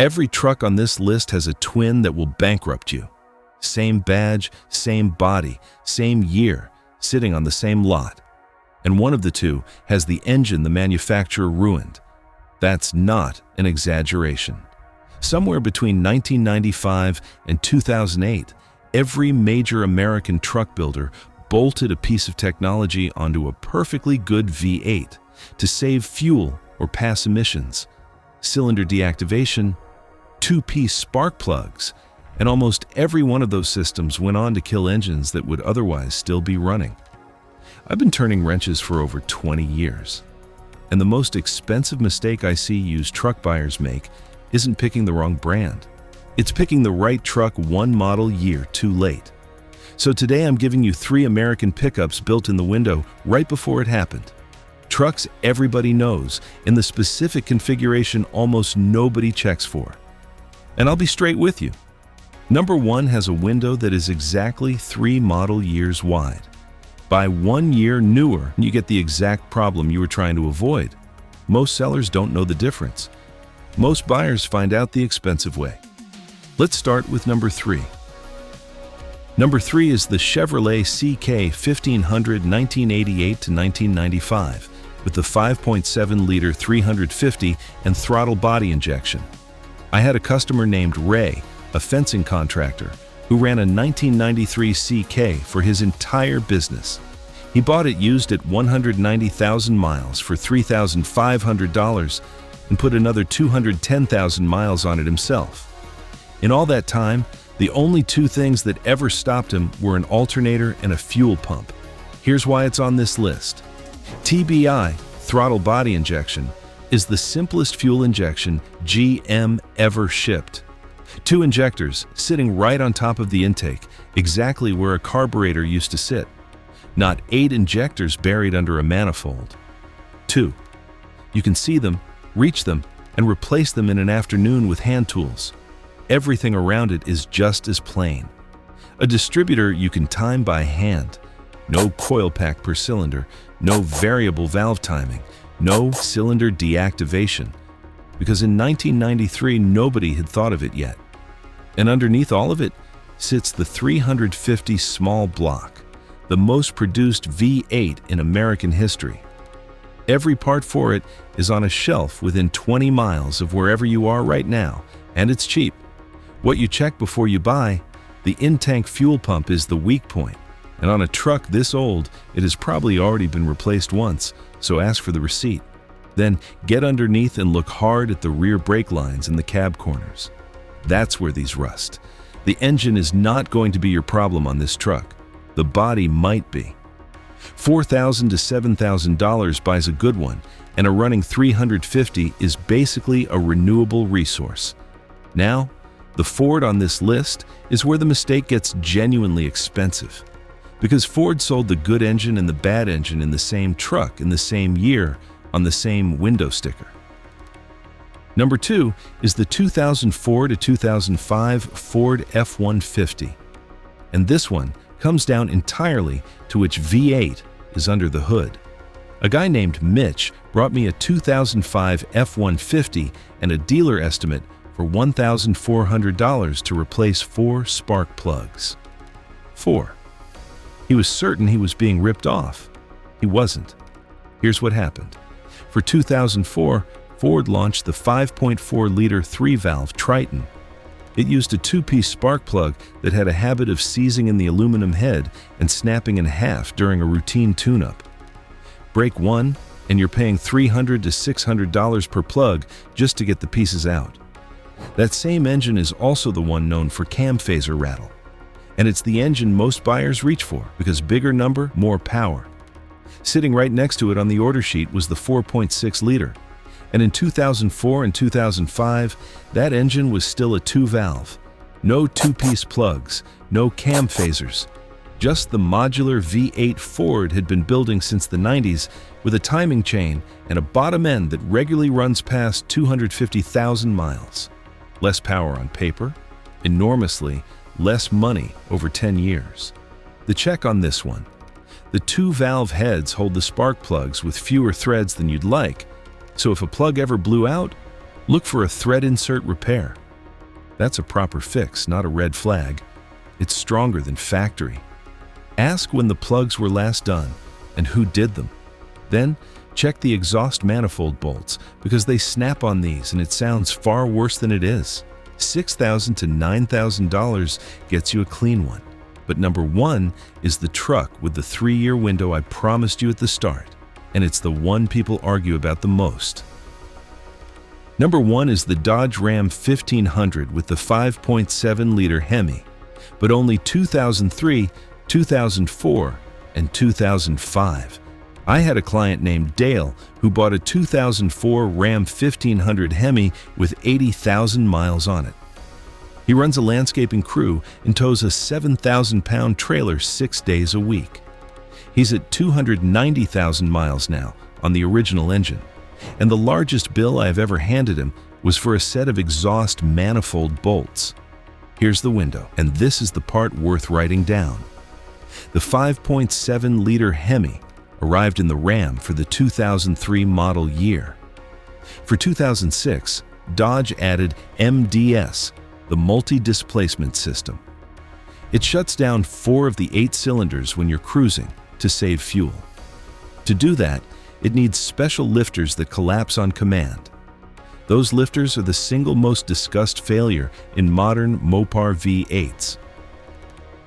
Every truck on this list has a twin that will bankrupt you. Same badge, same body, same year, sitting on the same lot. And one of the two has the engine the manufacturer ruined. That's not an exaggeration. Somewhere between 1995 and 2008, every major American truck builder bolted a piece of technology onto a perfectly good V8 to save fuel or pass emissions. Cylinder deactivation, two-piece spark plugs, and almost every one of those systems went on to kill engines that would otherwise still be running. I've been turning wrenches for over 20 years, and the most expensive mistake I see used truck buyers make isn't picking the wrong brand. It's picking the right truck one model year too late. So today I'm giving you 3 American pickups built in the window right before it happened. Trucks everybody knows in the specific configuration almost nobody checks for. And I'll be straight with you. Number 1 has a window that is exactly 3 model years wide. Buy 1 year newer and you get the exact problem you were trying to avoid. Most sellers don't know the difference. Most buyers find out the expensive way. Let's start with number 3. Number 3 is the Chevrolet CK 1500 1988 to 1995 with the 5.7-liter 350 and throttle body injection. I had a customer named Ray, a fencing contractor, who ran a 1993 CK for his entire business. He bought it used at 190,000 miles for $3,500 and put another 210,000 miles on it himself. In all that time, the only 2 things that ever stopped him were an alternator and a fuel pump. Here's why it's on this list. TBI, throttle body injection, is the simplest fuel injection GM ever shipped. 2 injectors sitting right on top of the intake, exactly where a carburetor used to sit. Not 8 injectors buried under a manifold. 2. You can see them, reach them, and replace them in an afternoon with hand tools. Everything around it is just as plain. A distributor you can time by hand. No coil pack per cylinder, no variable valve timing, no cylinder deactivation. Because in 1993 nobody had thought of it yet. And underneath all of it sits the 350 small block, the most produced V8 in American history. Every part for it is on a shelf within 20 miles of wherever you are right now, and it's cheap. What you check before you buy, the in-tank fuel pump is the weak point, and on a truck this old, it has probably already been replaced once, so ask for the receipt. Then get underneath and look hard at the rear brake lines and the cab corners. That's where these rust. The engine is not going to be your problem on this truck. The body might be. $4,000 to $7,000 buys a good one, and a running 350 is basically a renewable resource. Now, the Ford on this list is where the mistake gets genuinely expensive. Because Ford sold the good engine and the bad engine in the same truck in the same year on the same window sticker. Number 2 is the 2004 to 2005 Ford F-150. And this one comes down entirely to which V8 is under the hood. A guy named Mitch brought me a 2005 F-150 and a dealer estimate for $1,400 to replace 4 spark plugs. 4. He was certain he was being ripped off. He wasn't. Here's what happened. For 2004, Ford launched the 5.4-liter 3-valve Triton. It used a 2-piece spark plug that had a habit of seizing in the aluminum head and snapping in half during a routine tune-up. Break one, and you're paying $300 to $600 per plug just to get the pieces out. That same engine is also the one known for cam phaser rattle. And it's the engine most buyers reach for because bigger number, more power. Sitting right next to it on the order sheet was the 4.6-liter. And in 2004 and 2005, that engine was still a 2-valve. No 2-piece plugs, no cam phasers. Just the modular V8 Ford had been building since the 90s with a timing chain and a bottom end that regularly runs past 250,000 miles. Less power on paper, enormously less money over 10 years. The check on this one. The 2-valve heads hold the spark plugs with fewer threads than you'd like, so if a plug ever blew out, Look for a thread insert repair. That's a proper fix, not a red flag. It's stronger than factory. Ask when the plugs were last done and who did them. Then, check the exhaust manifold bolts because they snap on these and it sounds far worse than it is. $6,000 to $9,000 gets you a clean one. But number one is the truck with the 3-year window I promised you at the start, and it's the one people argue about the most. Number one is the Dodge Ram 1500 with the 5.7-liter Hemi, but only 2003, 2004, and 2005. I had a client named Dale who bought a 2004 Ram 1500 Hemi with 80,000 miles on it. He runs a landscaping crew and tows a 7,000-pound trailer 6 days a week. He's at 290,000 miles now on the original engine, and the largest bill I've ever handed him was for a set of exhaust manifold bolts. Here's the window, and this is the part worth writing down. The 5.7-liter Hemi arrived in the Ram for the 2003 model year. For 2006, Dodge added MDS, the multi-displacement system. It shuts down 4 of the 8 cylinders when you're cruising to save fuel. To do that, it needs special lifters that collapse on command. Those lifters are the single most discussed failure in modern Mopar V8s.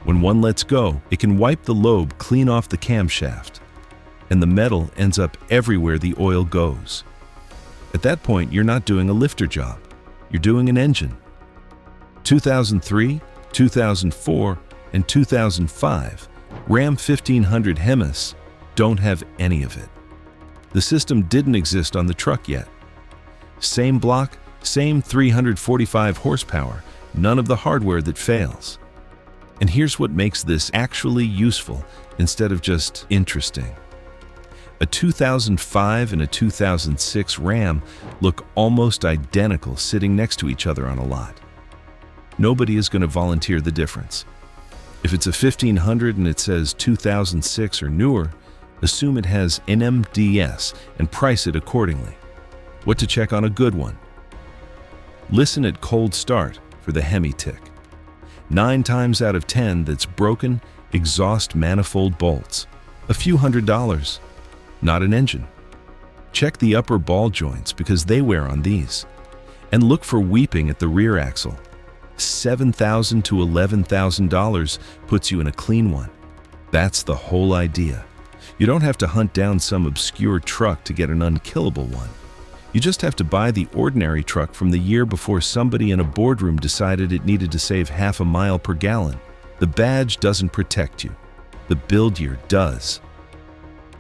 When one lets go, it can wipe the lobe clean off the camshaft, and the metal ends up everywhere the oil goes. At that point, you're not doing a lifter job, you're doing an engine. 2003, 2004, and 2005 Ram 1500 Hemis don't have any of it. The system didn't exist on the truck yet. Same block, same 345 horsepower, none of the hardware that fails. And here's what makes this actually useful instead of just interesting. A 2005 and a 2006 Ram look almost identical sitting next to each other on a lot. Nobody is going to volunteer the difference. If it's a 1500 and it says 2006 or newer, assume it has NMDS and price it accordingly. What to check on a good one? Listen at cold start for the Hemi tick. 9 times out of 10 that's broken exhaust manifold bolts. A few $100s, not an engine. Check the upper ball joints because they wear on these. And look for weeping at the rear axle. $7,000 to $11,000 puts you in a clean one. That's the whole idea. You don't have to hunt down some obscure truck to get an unkillable one. You just have to buy the ordinary truck from the year before somebody in a boardroom decided it needed to save half a mile per gallon. The badge doesn't protect you. The build year does.